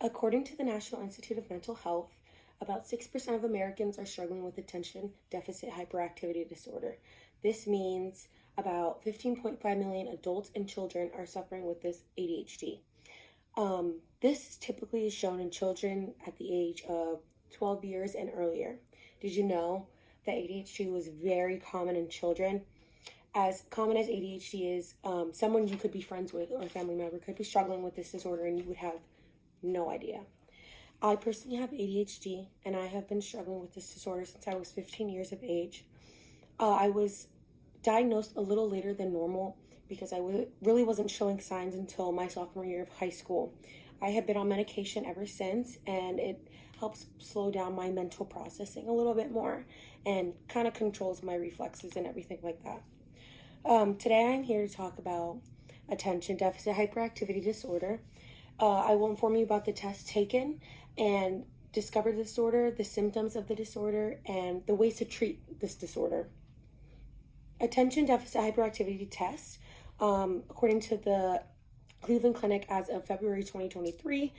According to the National Institute of Mental Health, about 6% of Americans are struggling with attention deficit hyperactivity disorder. This means about 15.5 million adults and children are suffering with this ADHD. This typically is shown in children at the age of 12 years and earlier. Did you know that ADHD was very common in children? As common as ADHD is, someone you could be friends with or a family member could be struggling with this disorder and you would have no idea. I personally have ADHD and I have been struggling with this disorder since I was 15 years of age. I was diagnosed a little later than normal because really wasn't showing signs until my sophomore year of high school. I have been on medication ever since, and it helps slow down my mental processing a little bit more and kind of controls my reflexes and everything like that. Today I'm here to talk about attention deficit hyperactivity disorder. I will inform you about the tests taken and discover the disorder, the symptoms of the disorder, and the ways to treat this disorder. Attention deficit hyperactivity test, according to the Cleveland Clinic as of February 2023,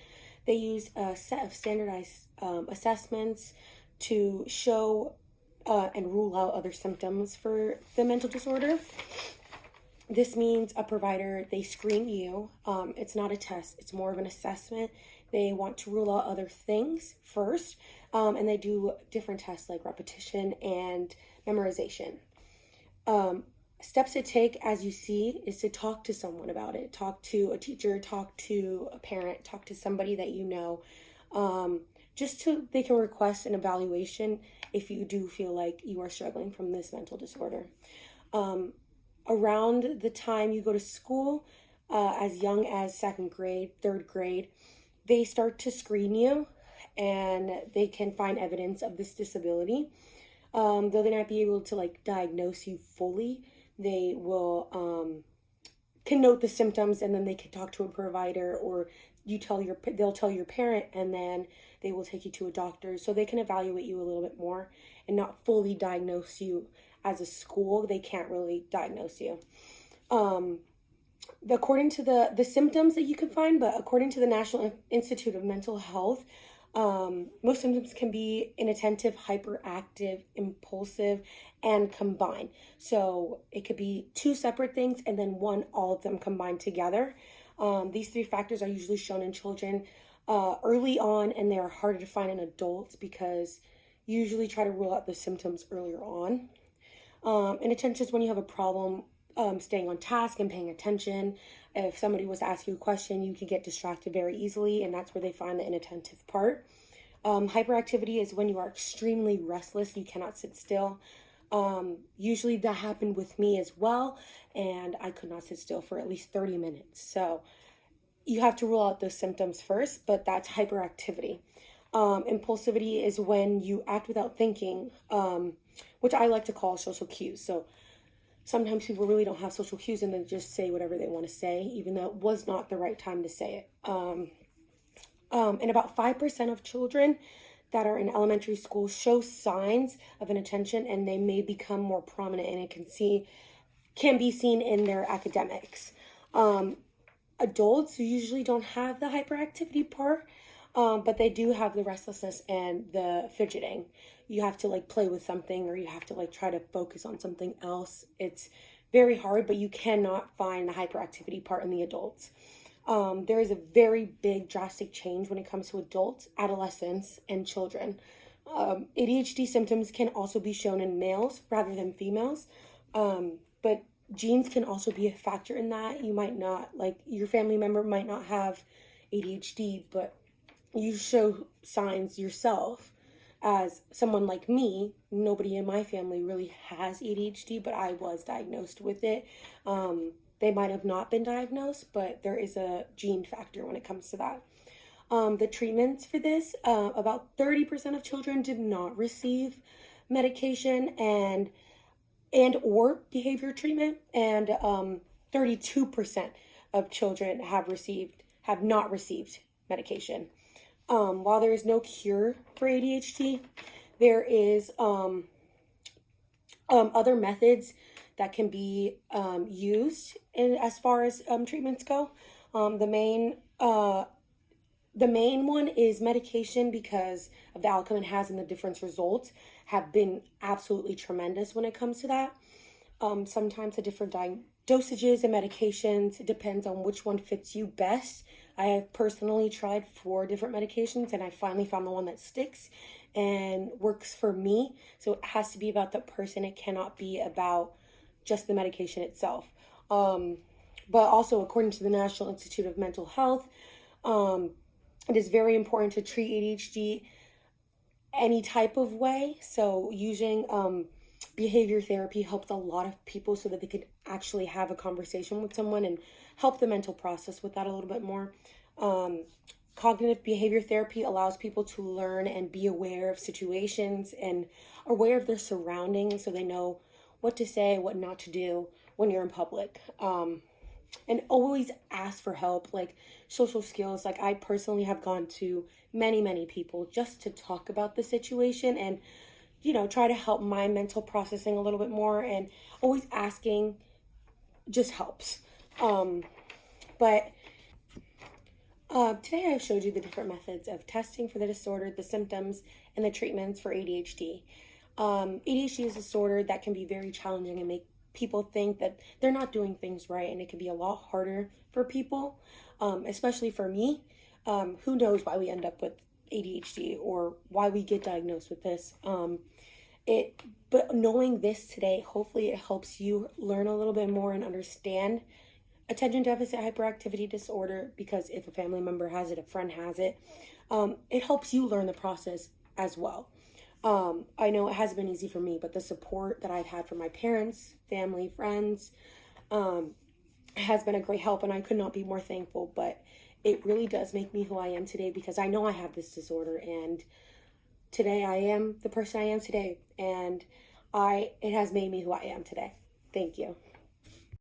they use a set of standardized assessments to show and rule out other symptoms for the mental disorder. This means a provider, they screen you. It's not a test, it's more of an assessment. They want to rule out other things first, and they do different tests like repetition and memorization. Steps to take, as you see, is to talk to someone about it. Talk to a teacher, talk to a parent, talk to somebody that you know. They can request an evaluation if you do feel like you are struggling from this mental disorder. Around the time you go to school, as young as second grade, third grade, they start to screen you and they can find evidence of this disability. Though they not be able to diagnose you fully, they will can note the symptoms, and then they can talk to a provider, or they'll tell your parent, and then they will take you to a doctor so they can evaluate you a little bit more and not fully diagnose you. As a school, they can't really diagnose you. According to the symptoms that you can find, but according to the National Institute of Mental Health, most symptoms can be inattentive, hyperactive, impulsive, and combined. So it could be two separate things and then all of them combined together. These three factors are usually shown in children early on, and they are harder to find in adults because you usually try to rule out the symptoms earlier on. Inattention is when you have a problem staying on task and paying attention. If somebody was to ask you a question, you could get distracted very easily, and that's where they find the inattentive part. Hyperactivity is when you are extremely restless, you cannot sit still. Usually that happened with me as well, and I could not sit still for at least 30 minutes. So you have to rule out those symptoms first, but that's hyperactivity. Impulsivity is when you act without thinking, which I like to call social cues. So sometimes people really don't have social cues and they just say whatever they want to say, even though it was not the right time to say it. And about 5% of children that are in elementary school show signs of inattention, and they may become more prominent, and it can be seen in their academics. Adults usually don't have the hyperactivity part, but they do have the restlessness and the fidgeting. You have to play with something, or you have to try to focus on something else. It's very hard, but you cannot find the hyperactivity part in the adults. There is a very big drastic change when it comes to adults, adolescents, and children. ADHD symptoms can also be shown in males rather than females, but genes can also be a factor in that. You might not, your family member might not have ADHD, but you show signs yourself. As someone like me, nobody in my family really has ADHD, but I was diagnosed with it. They might have not been diagnosed, but there is a gene factor when it comes to that. The treatments for this, about 30% of children did not receive medication and or behavior treatment, and 32% of children have not received medication. While there is no cure for ADHD, there is other methods that can be used as far as treatments go. The main The main one is medication because of the outcome it has and the different results have been absolutely tremendous when it comes to that. Sometimes the different dosages and medications, it depends on which one fits you best. I have personally tried 4 different medications and I finally found the one that sticks and works for me. So it has to be about the person. It cannot be about just the medication itself. But also, according to the National Institute of Mental Health, it is very important to treat ADHD any type of way. So using behavior therapy helps a lot of people so that they could actually have a conversation with someone and help the mental process with that a little bit more. Cognitive behavior therapy allows people to learn and be aware of situations and aware of their surroundings so they know what to say, what not to do when you're in public. And always ask for help, like social skills. Like I personally have gone to many people just to talk about the situation and try to help my mental processing a little bit more, and always asking just helps. But today I've showed you the different methods of testing for the disorder, the symptoms, and the treatments for ADHD. ADHD is a disorder that can be very challenging and make people think that they're not doing things right, and it can be a lot harder for people, especially for me. Who knows why we end up with ADHD or why we get diagnosed with this. But knowing this today, hopefully it helps you learn a little bit more and understand attention deficit hyperactivity disorder, because if a family member has it, a friend has it, it helps you learn the process as well. I know it hasn't been easy for me, but the support that I've had from my parents, family, friends, has been a great help, and I could not be more thankful. But it really does make me who I am today, because I know I have this disorder, and today I am the person I am today, and it has made me who I am today. Thank you.